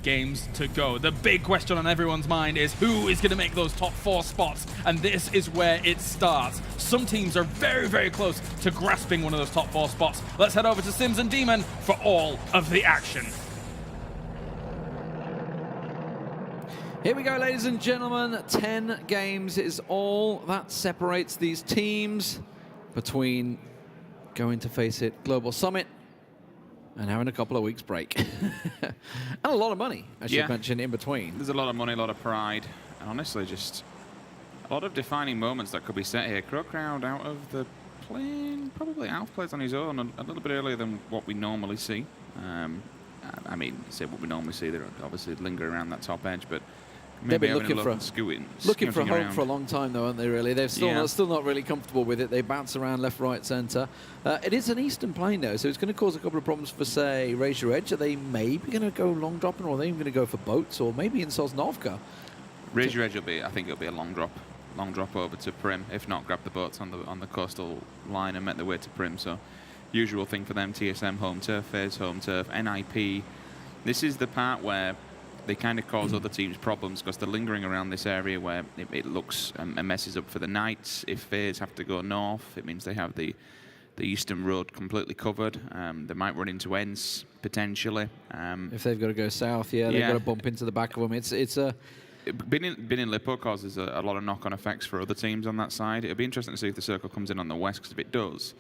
games to go. The big question on everyone's mind is who is going to make those top 4 spots, and this is where it starts. Some teams are very, very close to grasping one of those top 4 spots. Let's head over to Sims and Demon for all of the action. Here we go, ladies and gentlemen. 10 games is all that separates these teams between going to FACEIT Global Summit and having a couple of weeks break. And a lot of money, I should mention, in between. There's a lot of money, a lot of pride, and honestly, just a lot of defining moments that could be set here. CrowCrowd out of the plane, probably Alf plays on his own a little bit earlier than what we normally see. I mean, say what we normally see, they're obviously lingering around that top edge, but they've been looking for a home around for a long time, though, aren't they, really? They're still not really comfortable with it. They bounce around left, right, centre. It is an eastern plane, though, so it's going to cause a couple of problems for, say, Raise Your Edge. Are they maybe going to go long dropping, or are they even going to go for boats, or maybe in Sosnovka? Raise Your Edge will be, I think it'll be a long drop over to Prim. If not, grab the boats on the coastal line and make their way to Prim. So, usual thing for them, TSM home turf, FaZe home turf, NIP. This is the part where they kind of cause other teams problems because they're lingering around this area where it looks and messes up for the Knights. If FaZe have to go north, it means they have the eastern road completely covered. They might run into ENCE, potentially. If they've got to go south, they've got to bump into the back of them. It's a... Being in Lipo causes a lot of knock-on effects for other teams on that side. It'll be interesting to see if the circle comes in on the west, because if it does,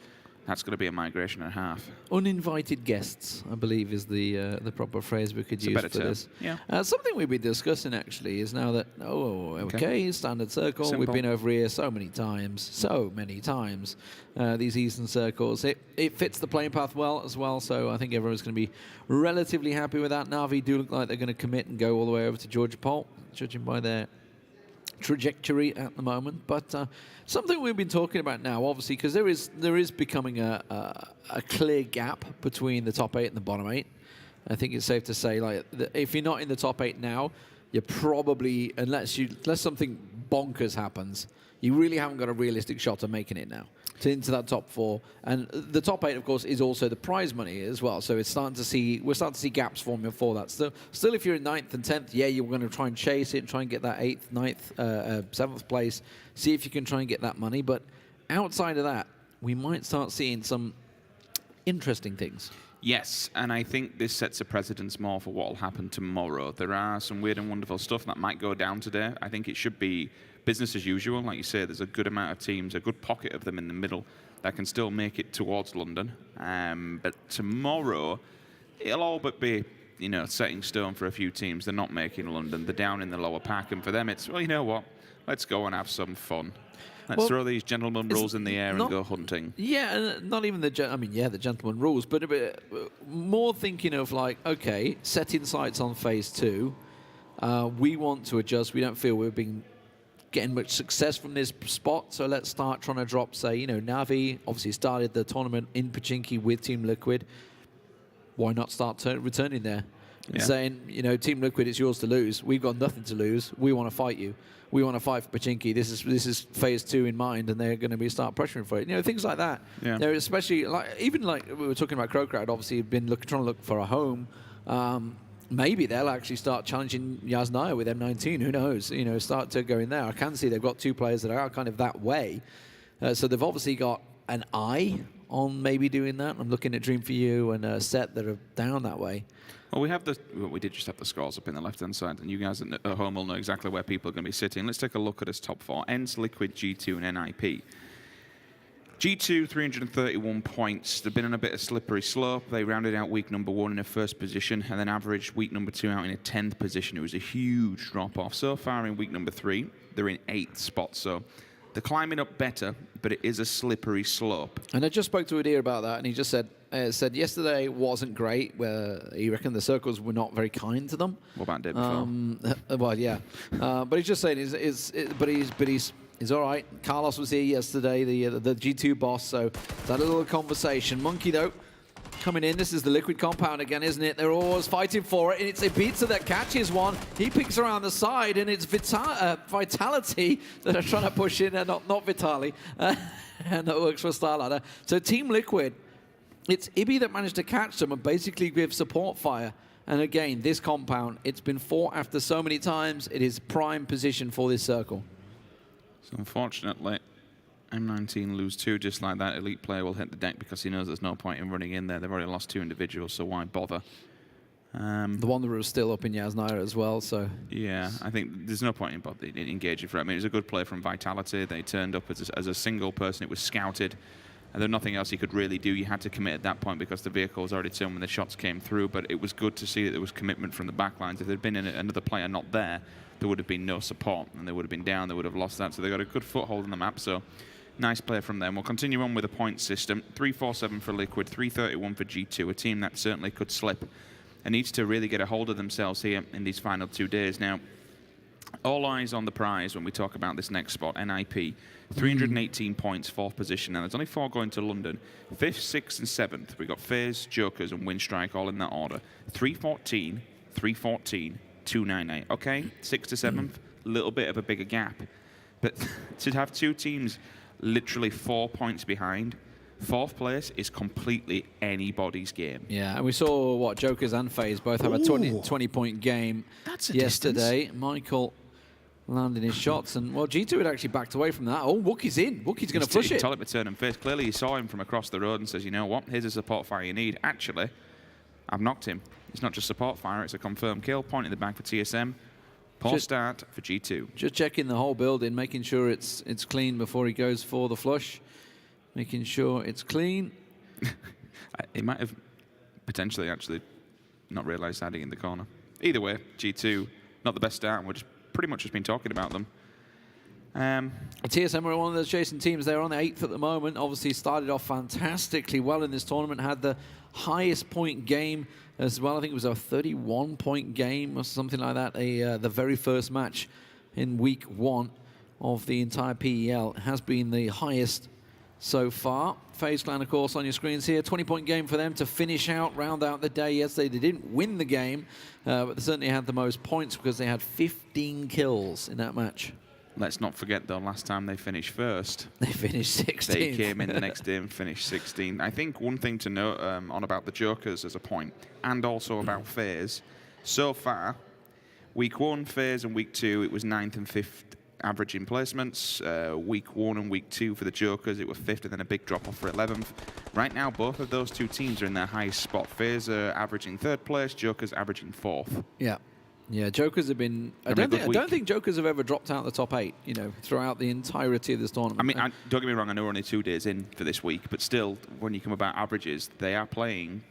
that's going to be a migration and a half. Uninvited guests, I believe, is the proper phrase we could use for this. Yeah. Something we've been discussing, actually, is now that, standard circle, Simple. we've been over here so many times, these eastern circles. It fits the playing path well as well, so I think everyone's going to be relatively happy with that. Na'Vi do look like they're going to commit and go all the way over to Georgia Pole, judging by their trajectory at the moment, but something we've been talking about now, obviously, because there is becoming a clear gap between the top 8 and the bottom 8. I think it's safe to say, like, if you're not in the top 8 now, you're probably, unless something bonkers happens, you really haven't got a realistic shot of making it now into that top 4. And the top 8, of course, is also the prize money as well. So we're starting to see gaps forming for that. Still, if you're in 9th and 10th, you're going to try and chase it, try and get that 8th, 9th, 7th place, see if you can try and get that money. But outside of that, we might start seeing some interesting things. Yes, and I think this sets a precedence more for what will happen tomorrow. There are some weird and wonderful stuff that might go down today. I think it should be business as usual. Like you say, there's a good amount of teams, a good pocket of them in the middle that can still make it towards London. But tomorrow, it'll all but be, setting stone for a few teams. They're not making London. They're down in the lower pack, and for them, it's, well, you know what? Let's go and have some fun. Let's throw these gentleman rules in the air and go hunting. Yeah, not even the gentleman rules, but a bit more thinking of, like, okay, setting sights on phase 2. We want to adjust. We don't feel we've been getting much success from this spot, so let's start trying to drop, say, Na'Vi obviously started the tournament in Pochinki with Team Liquid. Why not start returning there and saying, Team Liquid, it's yours to lose. We've got nothing to lose. We want to fight you. We want to fight for Pochinki. This is phase 2 in mind, and they're going to start pressuring for it. Things like that. Yeah. Especially even like we were talking about CrowCrowd. Obviously, have been trying to look for a home. Maybe they'll actually start challenging Yasnaya with M19. Who knows? Start to go in there. I can see they've got 2 players that are kind of that way. So they've obviously got an eye on maybe doing that. I'm looking at Dream for You and a set that are down that way. Well, we did just have the scores up in the left-hand side, and you guys at home will know exactly where people are going to be sitting. Let's take a look at this top 4. ENCE, Liquid, G2, and NIP. G2, 331 points. They've been on a bit of slippery slope. They rounded out week number 1 in a 1st position, and then averaged week number 2 out in a 10th position. It was a huge drop-off. So far in week number 3, they're in 8th spot. So they're climbing up better, but it is a slippery slope. And I just spoke to Adir about that, and he just said yesterday wasn't great, where he reckoned the circles were not very kind to them. What about the day before? Well, yeah. But he's just saying, he's all right. Carlos was here yesterday, the G2 boss, so that little conversation. Monkey, though, coming in. This is the Liquid compound again, isn't it? They're always fighting for it, and it's Ibiza that catches one. He picks around the side, and it's Vitality that are trying to push in, and not Vitali. And that works for StarLadder. So Team Liquid, it's Ibi that managed to catch them and basically give support fire. And again, this compound, it's been fought after so many times. It is prime position for this circle. So unfortunately, M19 lose 2 just like that. Elite player will hit the deck because he knows there's no point in running in there. They've already lost 2 individuals, so why bother? The Wanderer was still up in Yasnaya as well, so... Yeah, I think there's no point in engaging for it. I mean, it was a good play from Vitality. They turned up as a single person. It was scouted. And there's nothing else you could really do. You had to commit at that point because the vehicle was already turned when the shots came through. But it was good to see that there was commitment from the backlines. If there'd been another player not there, there would have been no support. And they would have been down. They would have lost that. So they got a good foothold on the map. So nice play from them. We'll continue on with the point system. 347 for Liquid, 331 for G2. A team that certainly could slip and needs to really get a hold of themselves here in these final 2 days. Now, all eyes on the prize when we talk about this next spot, NIP. 318 points, 4th position. Now, there's only 4 going to London. 5th, 6th, and 7th. We've got FaZe, Jokers, and Winstrike all in that order. 314, 314, 298. Okay, 6th to 7th, a little bit of a bigger gap. But to have 2 teams literally 4 points behind, 4th place is completely anybody's game. Yeah, and we saw, what, Jokers and FaZe both have a 20-point game yesterday. Distance. Michael landing his shots, and, well, G2 had actually backed away from that. Oh, Wookie's in. Wookie's going to flush it. Tell him to turn and face. Clearly, he saw him from across the road and says, you know what, here's a support fire you need. Actually, I've knocked him. It's not just support fire, it's a confirmed kill. Point in the back for TSM. Poor start for G2. Just checking the whole building, making sure it's clean before he goes for the flush. Making sure it's clean. He might have potentially actually not realised hiding in the corner. Either way, G2, not the best start, and we're just pretty much just been talking about them. TSM are one of those chasing teams. They're on the 8th at the moment. Obviously started off fantastically well in this tournament. Had the highest point game as well. I think it was a 31-point game or something like that. The very first match in week 1 of the entire PEL has been the highest so far. FaZe Clan, of course, on your screens here. 20-point game for them to finish out, round out the day. Yesterday, they didn't win the game, but they certainly had the most points because they had 15 kills in that match. Let's not forget, though, last time they finished first. They finished 16th. They came in the next day and finished 16th. I think one thing to note on about the Jokers as a point, and also about FaZe, so far, week 1, FaZe, and week 2, it was 9th and 5th average in placements. Week 1 and week 2 for the Jokers, it was 5th and then a big drop off for 11th. Right now, both of those 2 teams are in their highest spot. FaZe are averaging 3rd place, Jokers averaging 4th. Yeah. Yeah, Jokers have been... I don't think Jokers have ever dropped out the top 8, you know, throughout the entirety of this tournament. I mean, don't get me wrong, I know we're only 2 days in for this week, but still, when you come about averages, they are playing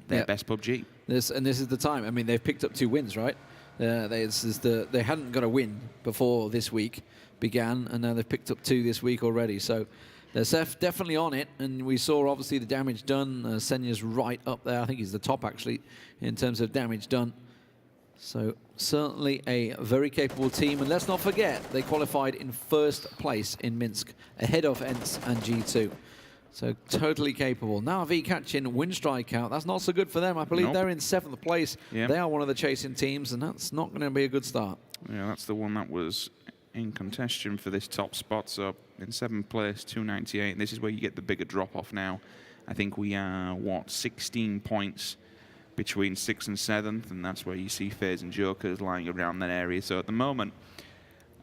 their best PUBG. This is the time. I mean, they've picked up 2 wins, right? They hadn't got a win before this week began, and now they've picked up 2 this week already. So they're definitely on it, and we saw obviously the damage done. Senya's right up there. I think he's the top actually in terms of damage done. So certainly a very capable team, and let's not forget they qualified in 1st place in Minsk, ahead of ENCE and G2. So totally capable. Now V catching Winstrike out. That's not so good for them. I believe they're in 7th place. Yep. They are one of the chasing teams, and that's not going to be a good start. Yeah, that's the one that was in contention for this top spot. So in 7th place, 298. And this is where you get the bigger drop-off now. I think we are, what, 16 points between 6th and 7th, and that's where you see FaZe and Jokers lying around that area. So at the moment,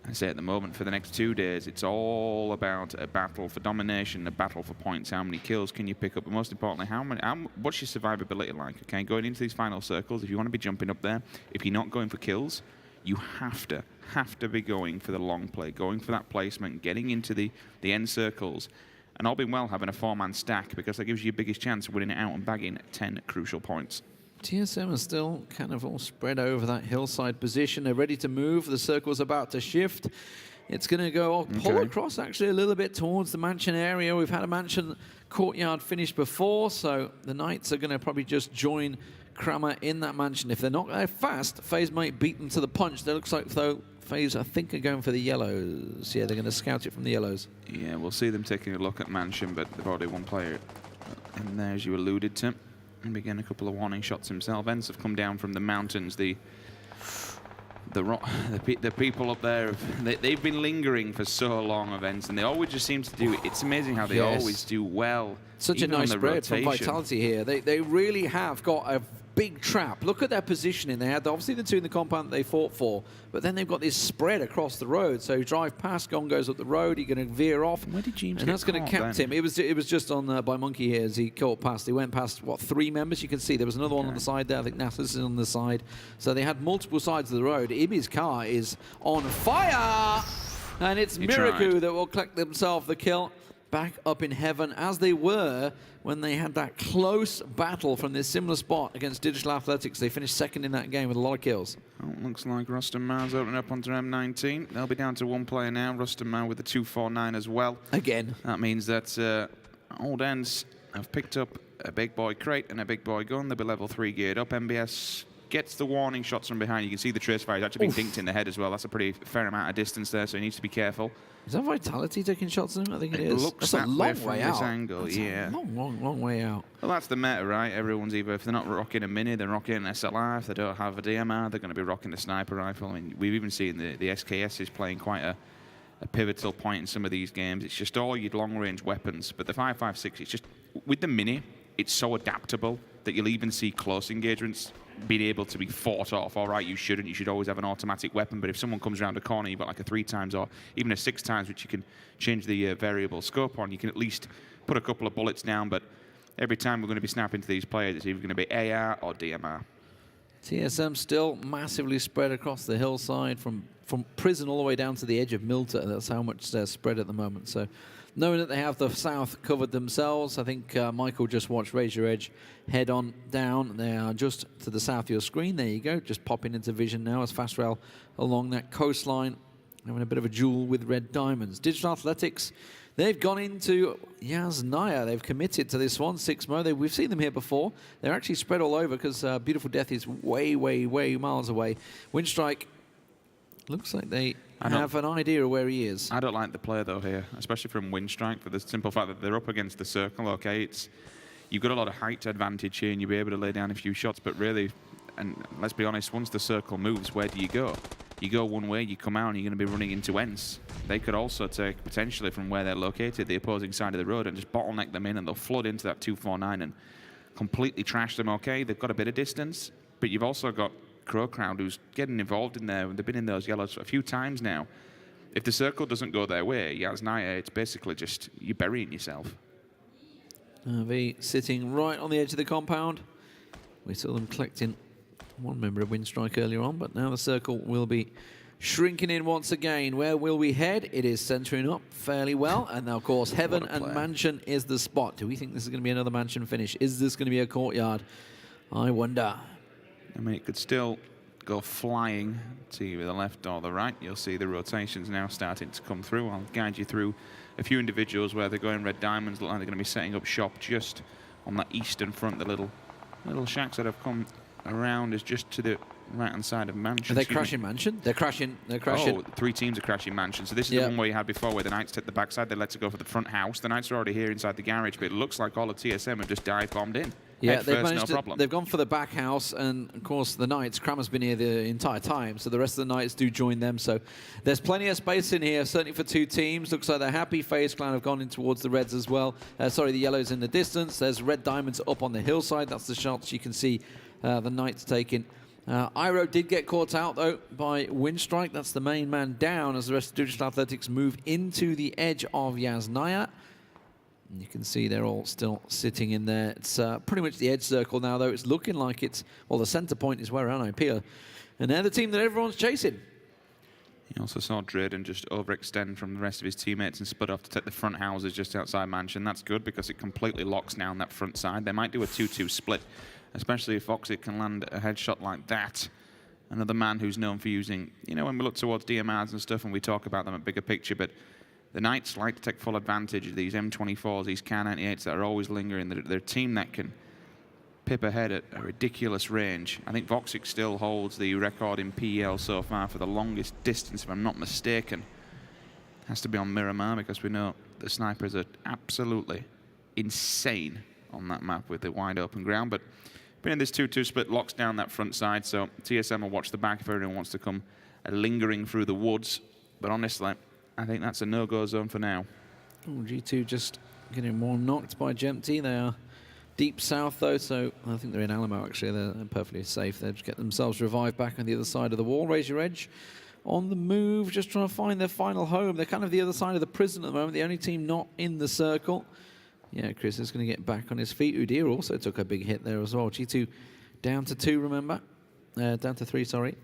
I say at the moment, for the next 2 days, it's all about a battle for domination, a battle for points. How many kills can you pick up? But most importantly, what's your survivability like? Okay, going into these final circles, if you want to be jumping up there, if you're not going for kills, you have to be going for the long play, going for that placement, getting into the end circles, and all being well, having a 4-man stack, because that gives you your biggest chance of winning it out and bagging 10 crucial points. TSM are still kind of all spread over that hillside position. They're ready to move. The circle's about to shift. It's going to go pull across actually a little bit towards the mansion area. We've had a mansion courtyard finish before, so the Knights are going to probably just join Kramer in that mansion. If they're not fast, FaZe might beat them to the punch. It looks like, though, FaZe, I think, are going for the yellows. Yeah, they're going to scout it from the yellows. Yeah, we'll see them taking a look at mansion, but they've already one player in there, as you alluded to. And begin a couple of warning shots himself. ENCE have come down from the mountains. The people up there, they've been lingering for so long of ENCE, and they always just seem to do it. It's amazing how they always do well. Such a nice spread from Vitality here. They really have got big trap. Look at their positioning. They had obviously the two in the compound that they fought for, but then they've got this spread across the road. So drive past, Gon goes up the road, he's going to veer off. Where did James and that's going to cap him. It was just on by Monkey here as he caught past. He went past, what, 3 members? You can see there was another one on the side there. I think Natus is on the side. So they had multiple sides of the road. Imi's car is on fire! And it's Miraku that will collect themselves the kill. Back up in heaven as they were when they had that close battle from this similar spot against Digital Athletics. They finished second in that game with a lot of kills. Oh, looks like Rustam Ma's opening up onto M19. They'll be down to 1 player now. Rustam Ma with the 249 as well. Again. That means that Old ENCE have picked up a big boy crate and a big boy gun. They'll be level 3 geared up. MBS gets the warning shots from behind. You can see the trace fire. He's actually been dinked in the head as well. That's a pretty fair amount of distance there, so he needs to be careful. Is that Vitality taking shots at him? I think it is. Looks that's a long from way this out. angle, that's yeah. A long way out. Well, that's the meta, right? Everyone's either, if they're not rocking a mini, they're rocking an SLR. If they don't have a DMR, they're going to be rocking the sniper rifle. I mean, we've even seen the SKS is playing quite a pivotal point in some of these games. It's just all your long-range weapons. But the 5.56, it's just, with the mini, it's so adaptable that you'll even see close engagements being able to be fought off. All right, you shouldn't. You should always have an automatic weapon. But if someone comes around a corner, you've got like a 3 times or even a 6 times, which you can change the variable scope on. You can at least put a couple of bullets down. But every time we're going to be snapping to these players, it's either going to be AR or DMR. TSM still massively spread across the hillside from prison all the way down to the edge of Milta. That's how much they're spread at the moment. So knowing that they have the south covered themselves, I think Michael just watched Raise Your Edge head on down. They are just to the south of your screen. There you go, just popping into vision now as Fast Rail along that coastline, having a bit of a duel with Red Diamonds. Digital Athletics, they've gone into Yasnaya. They've committed to this one, 6mo. We've seen them here before. They're actually spread all over because Beautiful Death is way miles away. Winstrike looks like they have an idea of where he is. I don't like the play, though, here, especially from Winstrike, for the simple fact that they're up against the circle. Okay, you've got a lot of height advantage here, and you'll be able to lay down a few shots, but really, and let's be honest, once the circle moves, where do you go? You go one way, you come out, and you're going to be running into ENCE. They could also take, potentially from where they're located, the opposing side of the road, and just bottleneck them in, and they'll flood into that 249 and completely trash them. Okay, they've got a bit of distance, but you've also got CrowCrowd who's getting involved in there. They've been in those yellows a few times now. If the circle doesn't go their way, Yasnaya, it's basically just you burying yourself. V sitting right on the edge of the compound. We saw them collecting one member of Winstrike earlier on, but now the circle will be shrinking in once again. Where will we head? It is centering up fairly well, and now, of course, Heaven and Mansion is the spot. Do we think this is going to be another Mansion finish? Is this going to be a courtyard? I wonder. I mean, it could still go flying to either the left or the right. You'll see the rotations now starting to come through. I'll guide you through a few individuals where they're going Red Diamonds. Look like they're going to be setting up shop just on that eastern front. The little shacks that have come around is just to the right-hand side of Mansion. Are they crashing Mansion? They're crashing. Oh, 3 teams are crashing Mansion. So this is the one where you had before where the Knights took the backside. They let it go for the front house. The Knights are already here inside the garage, but it looks like all of TSM have just dive-bombed in. Yeah, they've gone for the back house, and of course the Knights, Kramer's been here the entire time, so the rest of the Knights do join them. So there's plenty of space in here, certainly for 2 teams. Looks like they're happy. FaZe Clan have gone in towards the Reds as well. Sorry, the Yellows in the distance. There's Red Diamonds up on the hillside. That's the shots you can see the Knights taking. Iro did get caught out, though, by Winstrike. That's the main man down as the rest of Digital Athletics move into the edge of Yasnaya. And you can see they're all still sitting in there. It's pretty much the edge circle now, though. It's looking like it's, well, the center point is where Anipia. And they're the team that everyone's chasing. You also saw Drayden just overextend from the rest of his teammates and split off to take the front houses just outside Mansion. That's good because it completely locks down that front side. They might do a 2-2 split, especially if FACEIT can land a headshot like that. Another man who's known for using, you know, when we look towards DMRs and stuff and we talk about them at bigger picture, but the Knights like to take full advantage of these M24s, these Kar98s that are always lingering. They're a team that can pip ahead at a ridiculous range. I think FACEIT still holds the record in PEL so far for the longest distance, if I'm not mistaken. Has to be on Miramar because we know the snipers are absolutely insane on that map with the wide open ground. But being this 2-2 split locks down that front side, so TSM will watch the back if everyone wants to come lingering through the woods. But honestly, I think that's a no-go zone for now. Oh, G2 just getting more knocked by Gempty. They are deep south, though, so I think they're in Alamo, actually. They're perfectly safe. They'll just get themselves revived back on the other side of the wall. Raise your edge on the move, just trying to find their final home. They're kind of the other side of the prison at the moment, the only team not in the circle. Yeah, Chris is going to get back on his feet. Udyr also took a big hit there as well. G2 down to 2, remember? Down to 3, sorry.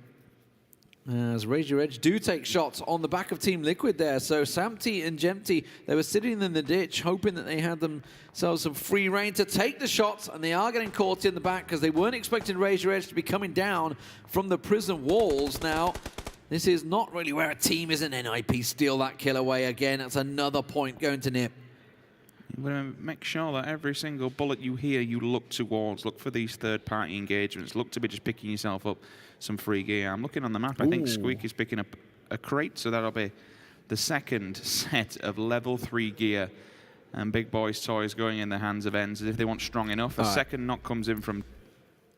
As Raise Your Edge do take shots on the back of Team Liquid there. So Samty and Jempty, they were sitting in the ditch, hoping that they had themselves some free reign to take the shots, and they are getting caught in the back because they weren't expecting Raise Your Edge to be coming down from the prison walls. Now, this is not really where a team is an NIP steal that kill away again. That's another point going to Nip. You're going to make sure that every single bullet you hear, you look towards. Look for these third-party engagements. Look to be just picking yourself up some free gear. I'm looking on the map. I think Squeak is picking up a crate, so that'll be the second set of level 3 gear. And Big Boy's toys going in the hands of ENCE as if they want strong enough. A second knock comes in from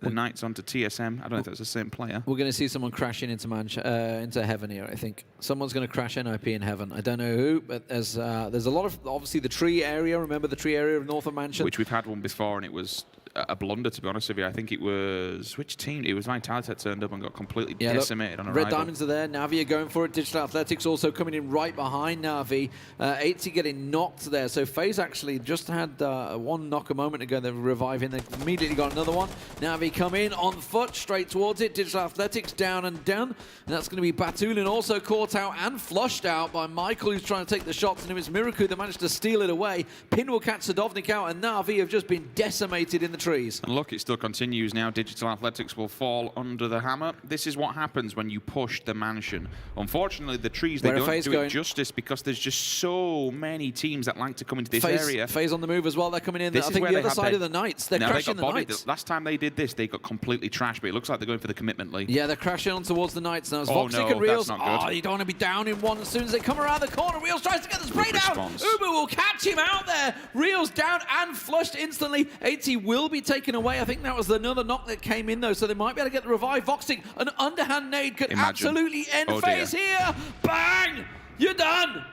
the Knights onto TSM. I don't know if that's the same player. We're going to see someone crashing into Heaven here, I think. Someone's going to crash NIP in Heaven. I don't know who, but there's a lot of, obviously, the tree area. Remember the tree area of North of Mansion? Which we've had one before, and it was a blunder, to be honest with you. I think it was, which team? It was Vitality that turned up and got completely decimated on arrival. Red Diamonds are there. Navi are going for it. Digital Athletics also coming in right behind Navi. 80 getting knocked there. So FaZe actually just had one knock a moment ago. They're reviving. They immediately got another one. Navi come in on foot straight towards it. Digital Athletics down and done. And that's going to be Batulin also caught out and flushed out by Michael, who's trying to take the shots. And it was Miraku that managed to steal it away. Pin will catch Sadovnik out, and Navi have just been decimated in the trees. And look, it still continues now. Digital Athletics will fall under the hammer. This is what happens when you push the mansion. Unfortunately, the trees, they don't do it justice because there's just so many teams that like to come into this area. FaZe on the move as well. They're coming in. I think the other side of the Knights. They're crashing the Knights. Last time they did this, they got completely trashed, but it looks like they're going for the commitment league. Yeah, they're crashing on towards the Knights now. Voxic and Reels. Oh, you don't want to be down in one as soon as they come around the corner. Reels tries to get the spray down. Ubu will catch him out there. Reels down and flushed instantly. 80 will be taken away. I think that was another knock that came in, though, so they might be able to get the revive. Voxic, an underhand nade could absolutely end FaZe here. Bang! You're done!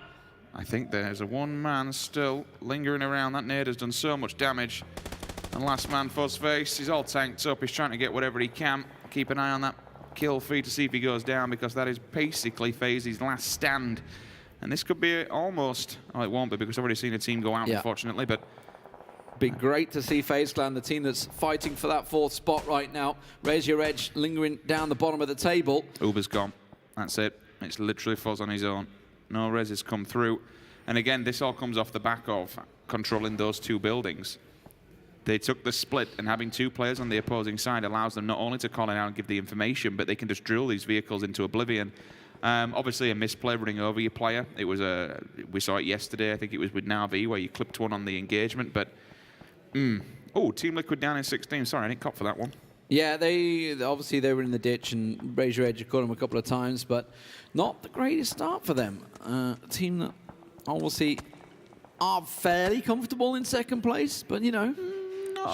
I think there's a one man still lingering around. That nade has done so much damage. And last man FaZe, he's all tanked up. He's trying to get whatever he can. Keep an eye on that kill feed to see if he goes down, because that is basically FaZe's last stand. And this could be almost, oh, it won't be because I've already seen a team go out, unfortunately, but be great to see FaZe Clan, the team that's fighting for that 4th spot right now. Raise Your Edge lingering down the bottom of the table. Uber's gone. That's it. It's literally FaZe on his own. No res has come through. And again, this all comes off the back of controlling those 2 buildings. They took the split, and having 2 players on the opposing side allows them not only to call it out and give the information, but they can just drill these vehicles into oblivion. Obviously, a misplay running over your player. It was we saw it yesterday. I think it was with Navi where you clipped one on the engagement, but oh, Team Liquid down in 16. Sorry, I didn't cop for that one. Yeah, obviously they were in the ditch, and Raise Your Edge, you caught them a couple of times, but not the greatest start for them. A team that obviously are fairly comfortable in 2nd place, but you know,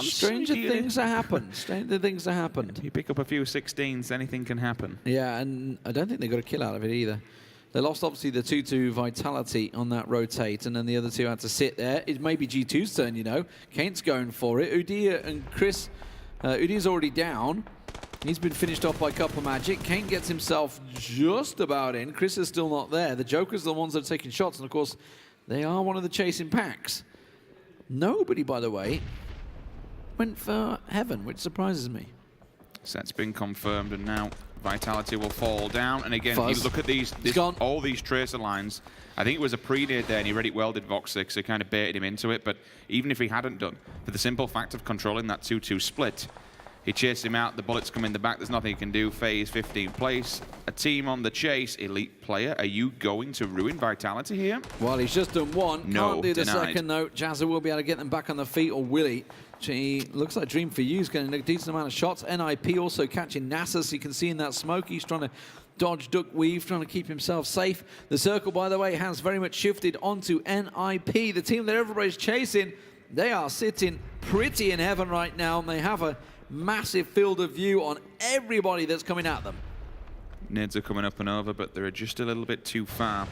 stranger things have happened. Stranger things have happened. You pick up a few 16s, anything can happen. Yeah, and I don't think they got a kill out of it either. They lost, obviously, the 2-2 Vitality on that rotate, and then the other 2 had to sit there. It may be G2's turn, you know. Kane's going for it. Udyr and Chris. Udyr's already down. He's been finished off by Couple Magic. Kane gets himself just about in. Chris is still not there. The Joker's the ones that are taking shots, and of course, they are one of the chasing packs. Nobody, by the way, went for Heaven, which surprises me. Set's been confirmed, and now Vitality will fall down. And again, you look at these all these tracer lines. I think it was a pre-nade there, and he read it well, did Voxic, so kind of baited him into it. But even if he hadn't done, for the simple fact of controlling that 2-2 split, he chased him out, the bullets come in the back, there's nothing he can do. FaZe 15th place, a team on the chase, elite player. Are you going to ruin Vitality here? Well, he's just done one. No, can't do the denied. second note. Jazza will be able to get them back on their feet, or will he? He looks like Dream for You's getting a decent amount of shots. NIP also catching Nasus. You can see in that smoke, he's trying to dodge, duck, weave, trying to keep himself safe. The circle, by the way, has very much shifted onto NIP. The team that everybody's chasing, they are sitting pretty in heaven right now, and they have a massive field of view on everybody that's coming at them. Nades are coming up and over, but they're just a little bit too far.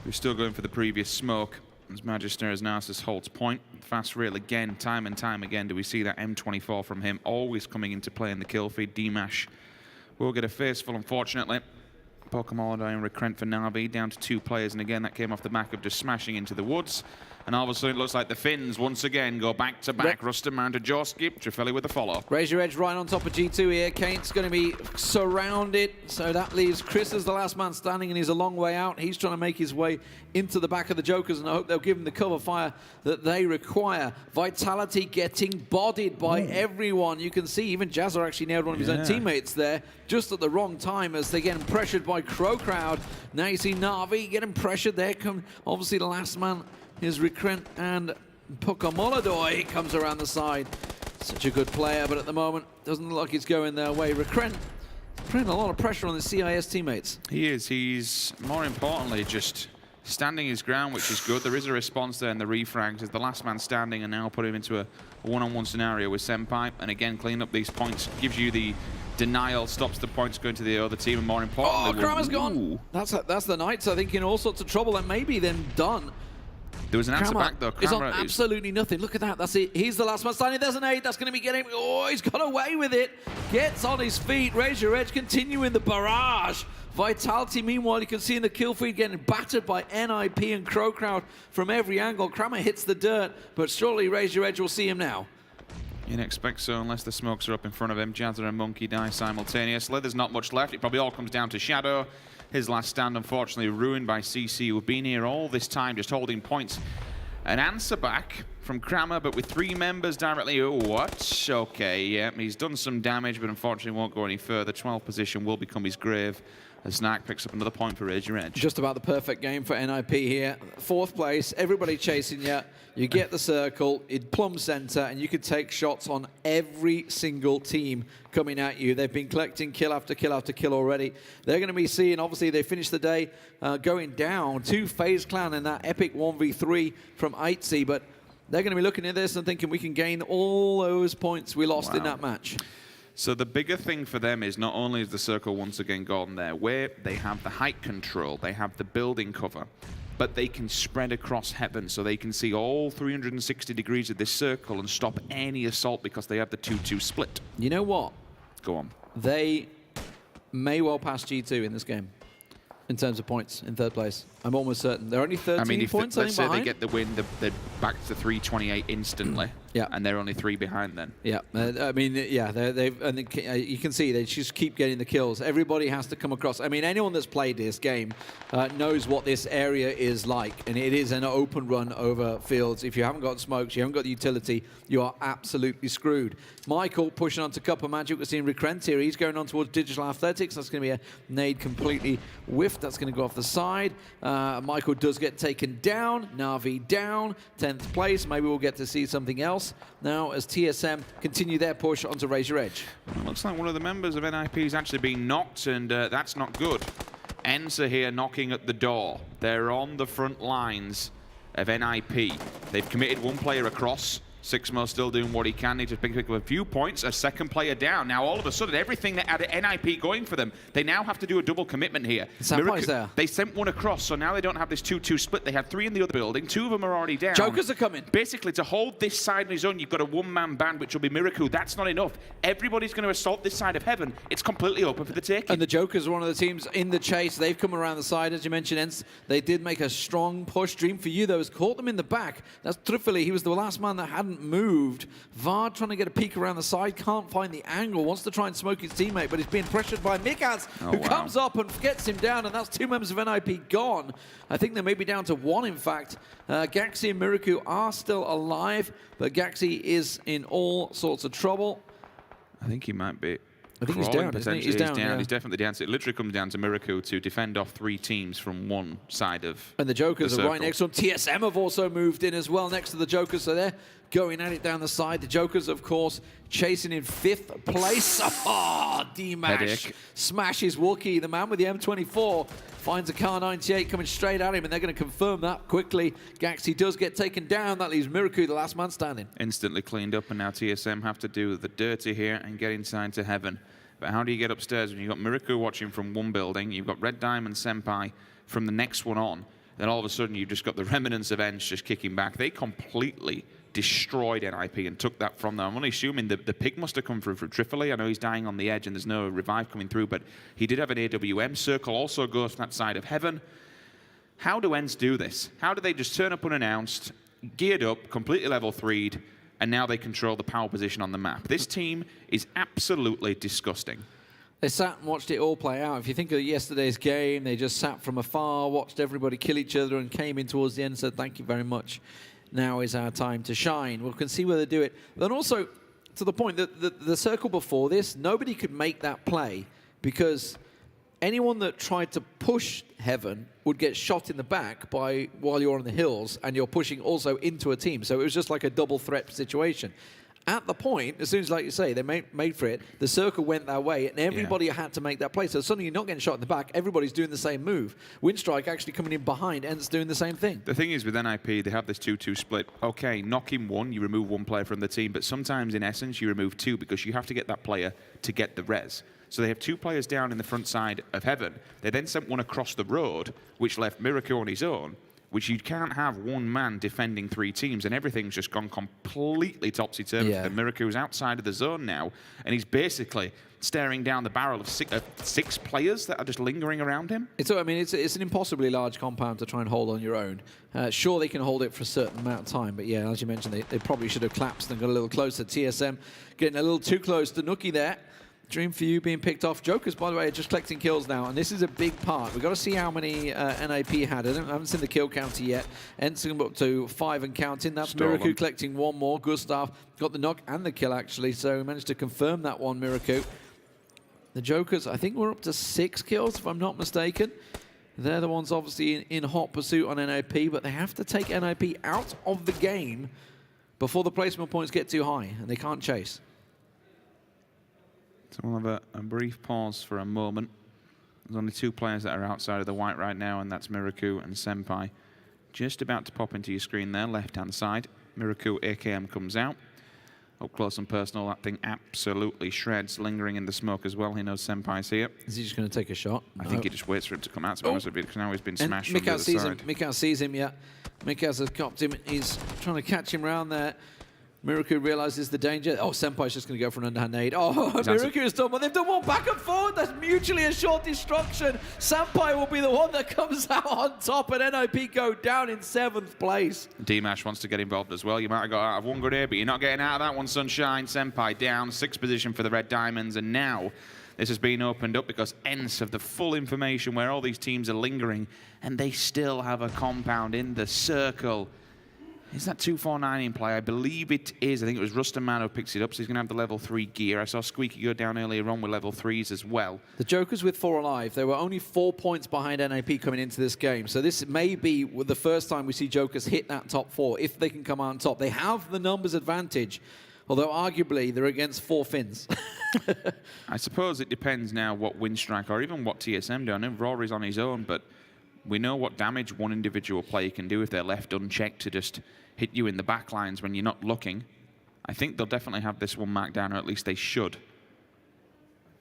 We're still going for the previous smoke. As Magister, as Nasus holds point. Fast rail again, time and time again do we see that M24 from him, always coming into play in the kill feed. D-Mash will get a face full, unfortunately. Pokemon and Recrent for Na'Vi, down to 2 players, and again that came off the back of just smashing into the woods. And all of a sudden it looks like the Finns once again go back to back. Rustam and Jorski, Trafeli with the follow. Razor Edge right on top of G2 here. Kane's going to be surrounded, so that leaves Chris as the last man standing, and he's a long way out. He's trying to make his way into the back of the Jokers, and I hope they'll give him the cover fire that they require. Vitality getting bodied by everyone. You can see even Jazzer actually nailed one of his own teammates there, just at the wrong time as they're getting pressured by CrowCrowd. Now you see Na'Vi getting pressured there. Obviously the last man is Recrent, and Pokamoladoy comes around the side. Such a good player, but at the moment doesn't look like it's going their way. Recrent putting a lot of pressure on the CIS teammates. He is. He's more importantly just standing his ground, which is good. There is a response there in the refrags as the last man standing, and now put him into a one-on-one scenario with Senpai, and again clean up these points, gives you the denial, stops the points going to the other team, and more importantly, Kramer's gone. That's the Knights, I think, in all sorts of trouble, and maybe then done. There was an answer back though. He's on absolutely nothing. Look at that. That's it. He's the last man standing. There's an 8. That's going to be getting. Oh, he's got away with it. Gets on his feet. Razor Edge continuing the barrage. Vitality, meanwhile, you can see in the kill feed getting battered by NIP and CrowCrowd from every angle. Kramer hits the dirt, but surely Razor Edge will see him now. You didn't expect so unless the smokes are up in front of him. Jazzer and Monkey die simultaneously. There's not much left. It probably all comes down to Shadow. His last stand, unfortunately, ruined by CC, who've been here all this time, just holding points. An answer back from Kramer, but with 3 members directly. Oh, what? Okay, yeah, he's done some damage, but unfortunately won't go any further. 12th position will become his grave. As Snack picks up another point for Razor Edge. Just about the perfect game for NIP here. 4th place, everybody chasing you. You get the circle, it plumb center, and you can take shots on every single team coming at you. They've been collecting kill after kill after kill already. They're going to be seeing, obviously, they finished the day going down to FaZe Clan in that epic 1v3 from ENCE, but they're going to be looking at this and thinking we can gain all those points we lost in that match. So the bigger thing for them is not only is the circle once again gone there, where they have the height control, they have the building cover, but they can spread across heaven so they can see all 360 degrees of this circle and stop any assault because they have the 2-2 split. You know what? Go on. They may well pass G2 in this game in terms of points in 3rd place. I'm almost certain. They're only 13 points, let's say behind. they get the win, they're back to 328 instantly. Yeah. And they're only 3 behind then. Yeah, I mean, yeah, you can see they just keep getting the kills. Everybody has to come across. I mean, anyone that's played this game knows what this area is like, and it is an open run over fields. If you haven't got smokes, you haven't got the utility, you are absolutely screwed. Michael pushing on to Cup of Magic. We're seeing Recrent here. He's going on towards Digital Athletics. That's going to be a nade completely whiffed. That's going to go off the side. Michael does get taken down. Na'Vi down. 10th place. Maybe we'll get to see something else now as TSM continue their push onto Razor Edge. Well, it looks like one of the members of NIP is actually being knocked, and that's not good. ENCE here knocking at the door. They're on the front lines of NIP. They've committed 1 player across. Sixmo still doing what he can. Need to pick up a few points. A 2nd player down. Now, all of a sudden, everything that had NIP going for them, they now have to do a double commitment here. There. They sent 1 across, so now they don't have this 2-2 split. They have 3 in the other building. 2 of them are already down. Jokers are coming. Basically, to hold this side on his own, you've got a 1-man band, which will be Miracle. That's not enough. Everybody's going to assault this side of heaven. It's completely open for the taking. And the Jokers are one of the teams in the chase. They've come around the side, as you mentioned, ENCE. They did make a strong push. Dream for you, though, has caught them in the back. That's Trifili. He was the last man that hadn't moved. Vard trying to get a peek around the side, can't find the angle, wants to try and smoke his teammate, but he's being pressured by Mikaz, who comes up and gets him down, and that's 2 members of NIP gone. I think they may be down to 1, in fact. Gaxi and Miraku are still alive, but Gaxi is in all sorts of trouble. I think he might be. I think he's down, isn't he? He's down, yeah. He's definitely down. So it literally comes down to Miracle to defend off 3 teams from one side of And the Jokers the are right next to him. TSM have also moved in as well next to the Jokers, so they're going at it down the side. The Jokers, of course, chasing in 5th place. Oh, D-Mash smashes Wookie. The man with the M24 finds a Car 98 coming straight at him, and they're going to confirm that quickly. Gaxi does get taken down. That leaves Miraku, the last man standing. Instantly cleaned up, and now TSM have to do the dirty here and get inside to heaven. But how do you get upstairs when you've got Miraku watching from one building, you've got Red Diamond Senpai from the next one on, Then all of a sudden, you've just got the remnants of ENCE just kicking back. They completely destroyed NIP and took that from them. I'm only assuming the pick must have come through from Trifoli. I know he's dying on the edge and there's no revive coming through, but he did have an AWM. Circle also goes from that side of heaven. How do ENCE do this? How do they just turn up unannounced, geared up, completely level 3'd, and now they control the power position on the map? This team is absolutely disgusting. They sat and watched it all play out. If you think of yesterday's game, they just sat from afar, watched everybody kill each other, and came in towards the end and said, thank you very much. Now is our time to shine. We can see where they do it. Then also, to the point that the circle before this, nobody could make that play because anyone that tried to push Heaven would get shot in the back while you're on the hills, and you're pushing also into a team. So it was just like a double threat situation. At the point, as soon as, like you say, they made for it, the circle went their way, and everybody had to make that play. So suddenly you're not getting shot in the back, everybody's doing the same move. Winstrike actually coming in behind, ENCE doing the same thing. The thing is, with NIP, they have this 2-2 split. Okay, knocking one, you remove one player from the team, but sometimes, in essence, you remove two because you have to get that player to get the res. So they have two players down in the front side of Heaven. They then sent one across the road, which left Miracle on his own, which you can't have one man defending three teams, and everything's just gone completely topsy-turvy. Yeah. Miriku's outside of the zone now, and he's basically staring down the barrel of six players that are just lingering around him. It's an impossibly large compound to try and hold on your own. Sure, they can hold it for a certain amount of time, but yeah, as you mentioned, they probably should have collapsed and got a little closer. TSM getting a little too close to Nookie there. Dream for you being picked off. Jokers, by the way, are just collecting kills now, and this is a big part. We've got to see how many NIP had. I haven't seen the kill counter yet. ENCE up to 5 and counting. That's Miracle collecting one more. Gustav got the knock and the kill, actually, so we managed to confirm that one, Miracle. The Jokers, I think we're up to 6 kills, if I'm not mistaken. They're the ones, obviously, in hot pursuit on NIP, but they have to take NIP out of the game before the placement points get too high, and they can't chase. So we'll have a brief pause for a moment. There's only 2 players that are outside of the white right now, and that's Miracle and Senpai. Just about to pop into your screen there, left-hand side. Miracle AKM comes out. Up close and personal, that thing absolutely shreds, lingering in the smoke as well. He knows Senpai's here. Is he just going to take a shot? I think he just waits for him to come out, to be honest with you, because now he's been smashed from the other side. Mikaz sees him, yeah. Mikaz has copped him. He's trying to catch him around there. Miracle realizes the danger. Oh, Senpai's just going to go for an underhand nade. Oh, Miracle has done one. They've done one back and forward. That's mutually assured destruction. Senpai will be the one that comes out on top, and NIP go down in 7th place. D-Mash wants to get involved as well. You might have got out of one good here, but you're not getting out of that one, Sunshine. Senpai down, 6th position for the Red Diamonds, and now this has been opened up because ENCE have the full information where all these teams are lingering, and they still have a compound in the circle. Is that 249 in play? I believe it is. I think it was Rustaman who picks it up, so he's going to have the level 3 gear. I saw Squeaky go down earlier on with level 3s as well. The Jokers with 4 alive. They were only 4 points behind NIP coming into this game. So this may be the first time we see Jokers hit that top 4, if they can come out on top. They have the numbers advantage, although arguably they're against 4 Finns. I suppose it depends now what Winstrike or even what TSM do. I know Rory's on his own, but we know what damage one individual player can do if they're left unchecked to just hit you in the back lines when you're not looking. I think they'll definitely have this one marked down, or at least they should.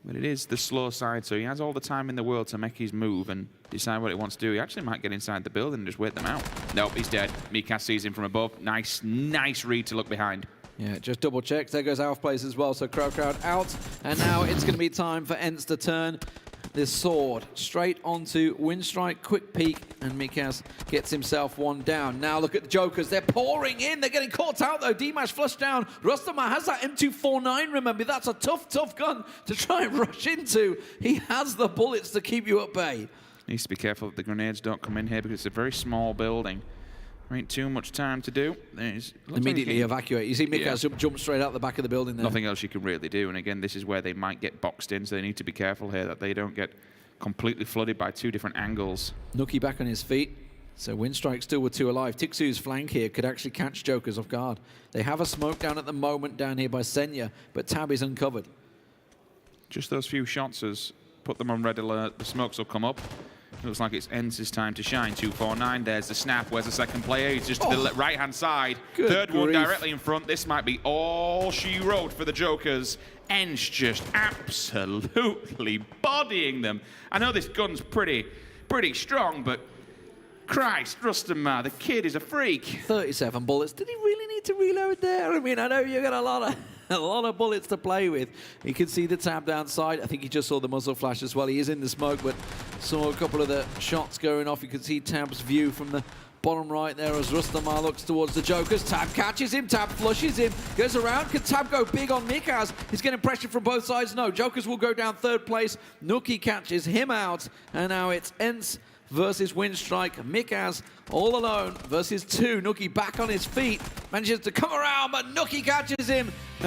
But it is the slow side, so he has all the time in the world to make his move and decide what he wants to do. He actually might get inside the building and just wait them out. Nope, he's dead. Mikas sees him from above. Nice read to look behind. Yeah, just double checks. There goes Alf Place as well, so CrowCrowd out. And now it's going to be time for ENCE to turn this sword straight onto Winstrike. Quick peek, and Mikas gets himself one down. Now look at the Jokers. They're pouring in. They're getting caught out, though. D-Mash flushed down. Rustaman has that M249, remember. That's a tough gun to try and rush into. He has the bullets to keep you at bay. Needs to be careful that the grenades don't come in here because it's a very small building. There ain't too much time to do. Immediately evacuate. You see Mikas jump straight out the back of the building there. Nothing else you can really do. And again, this is where they might get boxed in, so they need to be careful here that they don't get completely flooded by 2 different angles. Nookie back on his feet. So Winstrike still with 2 alive. Tixu's flank here could actually catch Jokers off guard. They have a smoke down at the moment down here by Senya, but Tab is uncovered. Just those few shots has put them on red alert. The smokes will come up. Looks like it's ENCE's time to shine. 249. There's the snap. Where's the second player? He's just to the right-hand side. Third one directly in front. This might be all she wrote for the Jokers. ENCE just absolutely bodying them. I know this gun's pretty strong, but Christ, Rustamar, the kid is a freak. 37 bullets. Did he really need to reload there? I mean, I know you got a lot of bullets to play with. You can see the tab down side. I think he just saw the muzzle flash as well. He is in the smoke, but saw a couple of the shots going off. You can see Tab's view from the bottom right there as Rustamar looks towards the Jokers. Tab catches him, Tab flushes him, goes around. Can Tab go big on Mikaz? He's getting pressure from both sides. No, Jokers will go down third place. Nookie catches him out, and now it's ENCE versus Winstrike. Mikaz all alone versus 2. Nookie back on his feet, manages to come around, but Nookie catches him.